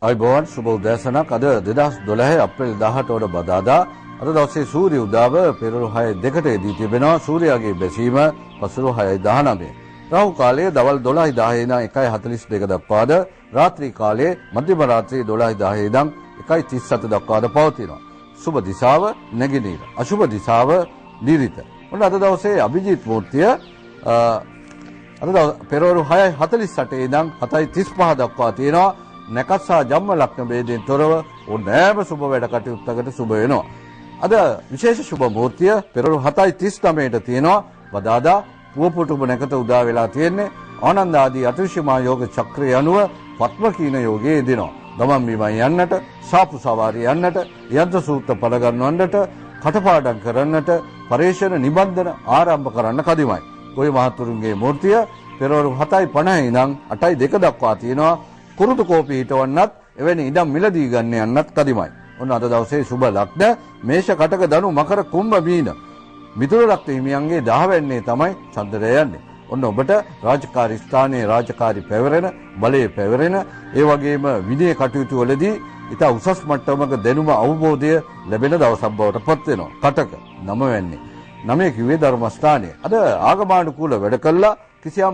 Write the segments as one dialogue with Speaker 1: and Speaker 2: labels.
Speaker 1: අයිබෝවන් සුබ උදෑසනක්. අද 2012 අප්‍රේල් 18 වන බදාදා අද දවසේ සූර්ය උදාව පෙරළු 6:02ට දී තිබෙනවා. සූර්යාගේ බැසීම පසළු 6:19. රාහු කාලය දවල් 12:10 ඉඳන් 1:42 දක්වාද, රාත්‍රී කාලය මධ්‍යම රාත්‍රී 12:10 ඉඳන් 1:37 දක්වාද පවතිනවා. සුබ දිශාව නැගෙනහිර, අශුභ දිශාව නිරිත. ඔන්න අද දවසේ අභිජිත් මූර්තිය අද පෙරවරු 6:48 ඉඳන් 7:35 දක්වා තියෙනවා. නැකත් සහ ජම්ම ලග්න ભેදයෙන් තොරව ඕනෑම සුබ වැඩ කටයුත්තකට සුබ වෙනවා. අද විශේෂ සුබ මුහූර්තය පෙරවරු 7:39ට තියෙනවා. බදාදා පුවපුටුඹ නැකත උදා වෙලා තියෙන්නේ. ආනන්ද ආදී අතුෂ්‍යමා යෝග චක්‍රය අනුව පත්මකීන යෝගයේ යෙදෙනවා. ගමන් බිමන් යන්නට, සාපු සවාරි යන්නට, යන්ත්‍ර සූත්‍ර පළ ගන්නවන්නට, කටපාඩම් කරන්නට, පරේෂණ නිබන්ධන ආරම්භ කරන්න කදිමයි. කොයි මහතුරුන්ගේ මූර්තිය පෙරවරු 7:50 ඉඳන් 8:02 දක්වා තියෙනවා. කුරුදු කෝපි හිටවන්නත්, එවැනි ඉඩම් මිලදී ගන්න යන්නත් කදිමයි. ඔන්න අද දවසේ සුබ ලග්න මේෂ, කටක, ධනු, මකර, කුම්භ, මීන. මිථුන ලග්න හිමියන්ගේ 10 වෙන්නේ තමයි චන්ද්‍රය යන්නේ. ඔන්න ඔබට රාජකාරී ස්ථානයේ රාජකාරී පැවරෙන, බලයේ පැවරෙන, ඒ වගේම විනය කටයුතු වලදී ඉතා උසස් මට්ටමක දැනුම අවබෝධය ලැබෙන දවසක් බවට පත් වෙනවා. කටක 9 වෙන්නේ. 9 කිව්වේ ධර්මස්ථානය. අද ආගමානුකූල වැඩ කළා, කිසියම්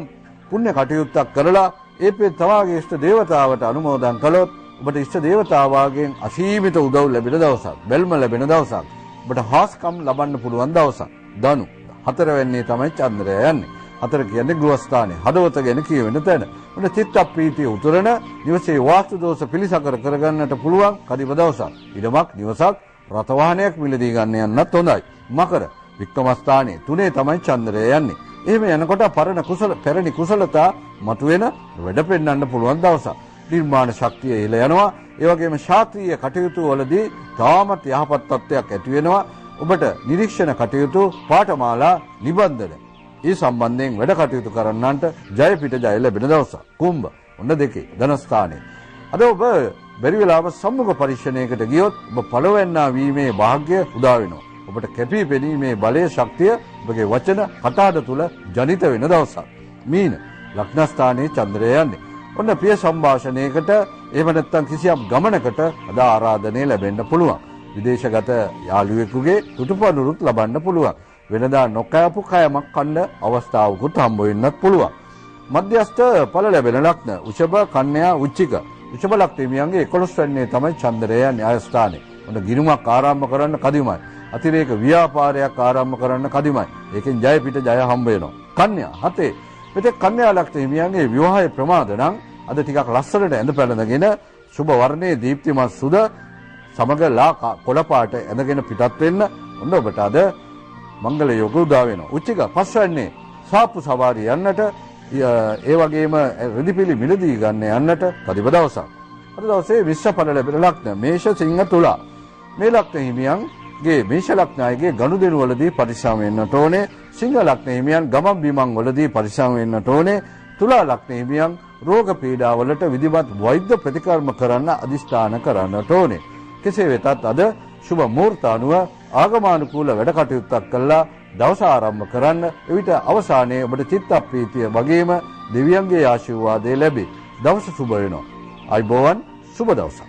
Speaker 1: පුණ්‍ය කටයුත්තක් කරලා ඒ තමාගේ ඉෂ්ට දේවතාවට අනුමෝදන් කළොත් ඔබට ඉෂ්ට දේවතාවාගෙන් අසීමිත උදව් ලැබෙන දවසක්, බැල්ම ලැබෙන දවසක්, ඔබට හාස්කම් ලබන්න පුළුවන් දවසක්. ධනු 4 වෙන්නේ තමයි චන්ද්‍රය යන්නේ. 4 කියන්නේ ගෘහස්ථානය, හදවත ගැන කියවෙන තැන. ඔන්න චිත්ත ප්‍රීතිය උතුරන, නිවසේ වාස්තු දෝෂ පිළිසකර කරගන්නට පුළුවන් කදිම දවසක්. ඉඩමක්, නිවසක්, රථ වාහනයක් මිලදී ගන්න යන්නත් හොඳයි. මකර වික්‍රමස්ථානයේ 3 තමයි චන්ද්‍රය යන්නේ. එහෙම යනකොට පැරණි කුසලතා මතුවෙන, වැඩ පෙන්වන්න පුළුවන් දවසක්. නිර්මාණ ශක්තිය ඉහළ යනවා. ඒ වගේම ශාස්ත්‍රීය කටයුතු වලදී තාමත් යහපත් තත්ත්වයක් ඇති වෙනවා. ඔබට නිරීක්ෂණ කටයුතු, පාඨමාලා, නිබන්ධන ඒ සම්බන්ධයෙන් වැඩ කටයුතු කරන්නන්ට ජය පිට ජය ලැබෙන දවසක්. කුම්භ ඔන්න 2 ධනස්ථානයේ. අද ඔබ බැරි වෙලාව සම්මුඛ පරීක්ෂණයකට ගියොත් ඔබ පළවෙන්නා වීමේ වාග්ය උදා වෙනවා. ඔබට කැපී පෙනීමේ බලයේ ශක්තිය ඔබගේ වචන කතාඩ තුල ජනිත වෙන දවසක්. මීන ලග්නස්ථානයේ චන්ද්‍රය යන්නේ. ඔන්න ප්‍රිය සංഭാෂණයකට, එහෙම නැත්නම් කිසියම් ගමනකට අද ආරාධනය ලැබෙන්න පුළුවන්. විදේශගත යාළුවෙකුගේ තුටුපළුරුත් ලබන්න පුළුවන්. වෙනදා නොකෑපු කයමක් කන්න අවස්ථාවකුත් හම්බ වෙන්නත් පුළුවන්. මධ්‍යස්ථ ඵල ලැබෙන ලග්න උෂභ, කන්‍යා, උච්චික. උෂභ ලග්න හිමියන්ගේ 11 වෙන්නේ තමයි චන්ද්‍රය න්‍යාය ස්ථානයේ. ඔන්න ගිනුමක් ආරම්භ කරන්න කදිමයි. අතිරේක ව්‍යාපාරයක් ආරම්භ කරන්න කදිමයි. ඒකෙන් ජය පිට ජය හම්බ වෙනවා. කන්‍යා 7. මෙතෙක් කන්‍යා ලග්න හිමියන්ගේ විවාහයේ ප්‍රමාද නම් අද ටිකක් ලස්සනට ඇඳ පැළඳගෙන සුබ වර්ණයේ දීප්තිමත් සුද සමග ලා කොළ පාට ඇඳගෙන පිටත් වෙන්න ඔන්න ඔබට අද මංගල යෝග උදා වෙනවා. උච්චික 5 වෙන්නේ සාප්පු සවාරි යන්නට, ඒ වගේම රෙදිපිලි මිලදී ගන්න යන්නට කදිම දවසක්. අද දවසේ විශ්ව ඵල ලැබෙන ලග්න මේෂ, සිංහ, තුලා. මේ ලග්න හිමියන්ගේ මේෂ ලග්නයේ ගනුදෙනු වලදී පරිස්සම් වෙන්නට ඕනේ. සිංහ ලග්න හිමියන් ගමන් බිමන් වලදී පරිස්සම් වෙන්නට ඕනේ. තුලා ලග්න හිමියන් රෝග පීඩා වලට විධිමත් වෛද්‍ය ප්‍රතිකර්ම කරන්න අදිෂ්ඨාන කරන්නට ඕනේ. කෙසේ වෙතත් අද සුබ මුහූර්ත අනුව ආගමානුකූල වැඩ කටයුත්තක් කළා දවස ආරම්භ කරන්න. එවිට අවසානයේ ඔබට චිත්ත ප්‍රීතිය වගේම දෙවියන්ගේ ආශිර්වාදය ලැබේ. දවස සුබ වෙනවා. අයිබෝවන් සුබ දවසක්.